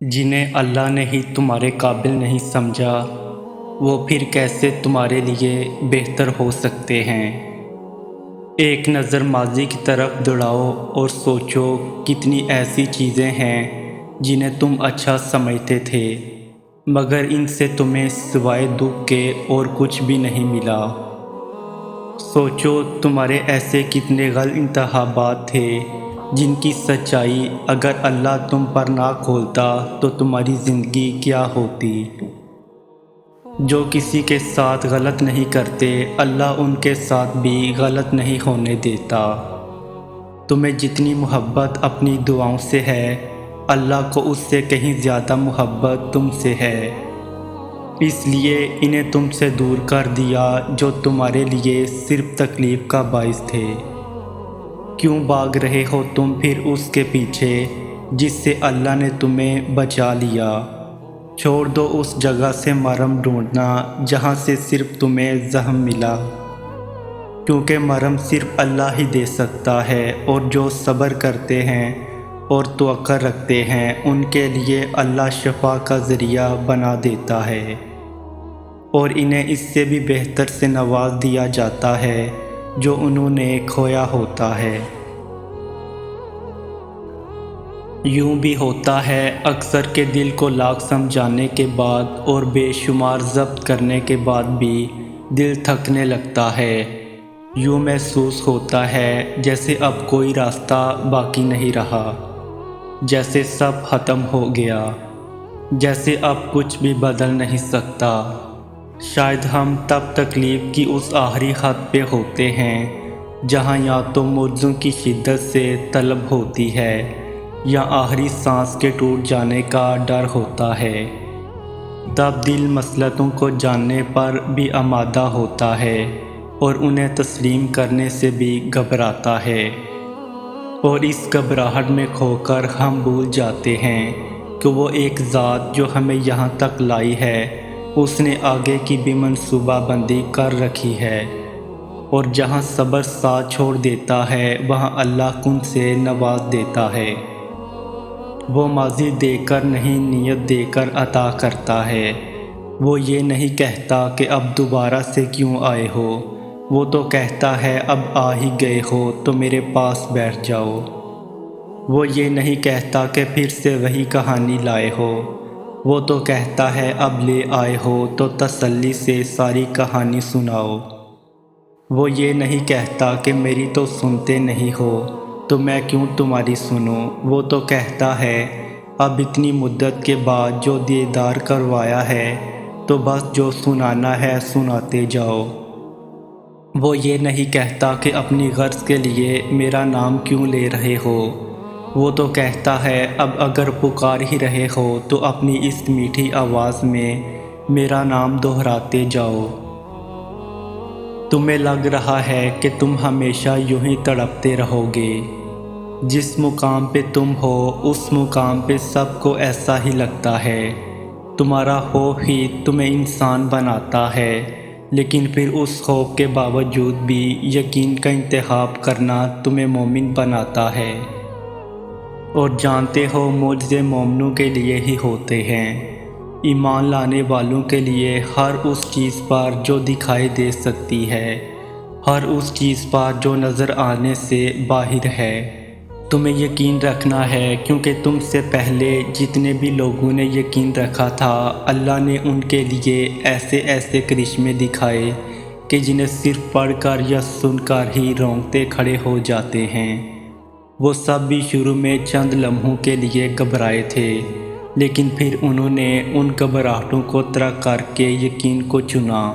جنہیں اللہ نے ہی تمہارے قابل نہیں سمجھا وہ پھر کیسے تمہارے لیے بہتر ہو سکتے ہیں۔ ایک نظر ماضی کی طرف دوڑاؤ اور سوچو کتنی ایسی چیزیں ہیں جنہیں تم اچھا سمجھتے تھے مگر ان سے تمہیں سوائے دکھ کے اور کچھ بھی نہیں ملا۔ سوچو تمہارے ایسے کتنے غلط انتخابات تھے جن کی سچائی اگر اللہ تم پر نہ کھولتا تو تمہاری زندگی کیا ہوتی۔ جو کسی کے ساتھ غلط نہیں کرتے اللہ ان کے ساتھ بھی غلط نہیں ہونے دیتا۔ تمہیں جتنی محبت اپنی دعاؤں سے ہے اللہ کو اس سے کہیں زیادہ محبت تم سے ہے، اس لیے انہیں تم سے دور کر دیا جو تمہارے لیے صرف تکلیف کا باعث تھے۔ کیوں بھاگ رہے ہو تم پھر اس کے پیچھے جس سے اللہ نے تمہیں بچا لیا؟ چھوڑ دو اس جگہ سے مرہم ڈھونڈنا جہاں سے صرف تمہیں زخم ملا، کیونکہ مرہم صرف اللہ ہی دے سکتا ہے اور جو صبر کرتے ہیں اور توقع رکھتے ہیں ان کے لیے اللہ شفا کا ذریعہ بنا دیتا ہے اور انہیں اس سے بھی بہتر سے نواز دیا جاتا ہے جو انہوں نے کھویا ہوتا ہے۔ یوں بھی ہوتا ہے اکثر کے دل کو لاکھ سمجھانے کے بعد اور بے شمار ضبط کرنے کے بعد بھی دل تھکنے لگتا ہے۔ یوں محسوس ہوتا ہے جیسے اب کوئی راستہ باقی نہیں رہا، جیسے سب ختم ہو گیا، جیسے اب کچھ بھی بدل نہیں سکتا۔ شاید ہم تب تکلیف کی اس آخری حد پہ ہوتے ہیں جہاں یا تو معجزوں کی شدت سے طلب ہوتی ہے یا آخری سانس کے ٹوٹ جانے کا ڈر ہوتا ہے۔ تب دل مصلحتوں کو جاننے پر بھی آمادہ ہوتا ہے اور انہیں تسلیم کرنے سے بھی گھبراتا ہے، اور اس گھبراہٹ میں کھو کر ہم بھول جاتے ہیں کہ وہ ایک ذات جو ہمیں یہاں تک لائی ہے اس نے آگے کی بھی منصوبہ بندی کر رکھی ہے، اور جہاں صبر ساتھ چھوڑ دیتا ہے وہاں اللہ کن سے نواز دیتا ہے۔ وہ ماضی دے کر نہیں نیت دے کر عطا کرتا ہے۔ وہ یہ نہیں کہتا کہ اب دوبارہ سے کیوں آئے ہو، وہ تو کہتا ہے اب آ ہی گئے ہو تو میرے پاس بیٹھ جاؤ۔ وہ یہ نہیں کہتا کہ پھر سے وہی کہانی لائے ہو، وہ تو کہتا ہے اب لے آئے ہو تو تسلی سے ساری کہانی سناؤ۔ وہ یہ نہیں کہتا کہ میری تو سنتے نہیں ہو تو میں کیوں تمہاری سنوں، وہ تو کہتا ہے اب اتنی مدت کے بعد جو دیدار کروایا ہے تو بس جو سنانا ہے سناتے جاؤ۔ وہ یہ نہیں کہتا کہ اپنی غرض کے لیے میرا نام کیوں لے رہے ہو، وہ تو کہتا ہے اب اگر پکار ہی رہے ہو تو اپنی اس میٹھی آواز میں میرا نام دہراتے جاؤ۔ تمہیں لگ رہا ہے کہ تم ہمیشہ یوں ہی تڑپتے رہو گے، جس مقام پہ تم ہو اس مقام پہ سب کو ایسا ہی لگتا ہے۔ تمہارا خوف ہی تمہیں انسان بناتا ہے، لیکن پھر اس خوف کے باوجود بھی یقین کا انتخاب کرنا تمہیں مومن بناتا ہے، اور جانتے ہو معجزے مومنوں کے لیے ہی ہوتے ہیں، ایمان لانے والوں کے لیے ہر اس چیز پر جو دکھائی دے سکتی ہے، ہر اس چیز پر جو نظر آنے سے باہر ہے۔ تمہیں یقین رکھنا ہے کیونکہ تم سے پہلے جتنے بھی لوگوں نے یقین رکھا تھا اللہ نے ان کے لیے ایسے ایسے کرشمے دکھائے کہ جنہیں صرف پڑھ کر یا سن کر ہی رونگٹے کھڑے ہو جاتے ہیں۔ وہ سب بھی شروع میں چند لمحوں کے لیے گھبرائے تھے، لیکن پھر انہوں نے ان گھبراہٹوں کو ترک کر کے یقین کو چنا۔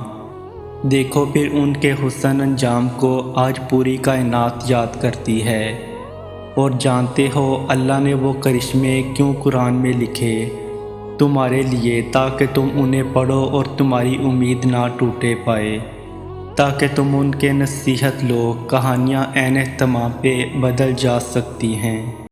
دیکھو پھر ان کے حسن انجام کو آج پوری کائنات یاد کرتی ہے، اور جانتے ہو اللہ نے وہ کرشمے کیوں قرآن میں لکھے تمہارے لیے، تاکہ تم انہیں پڑھو اور تمہاری امید نہ ٹوٹے پائے، تاکہ تم ان کے نصیحت لو۔ کہانیاں عین اہتمام پہ بدل جا سکتی ہیں۔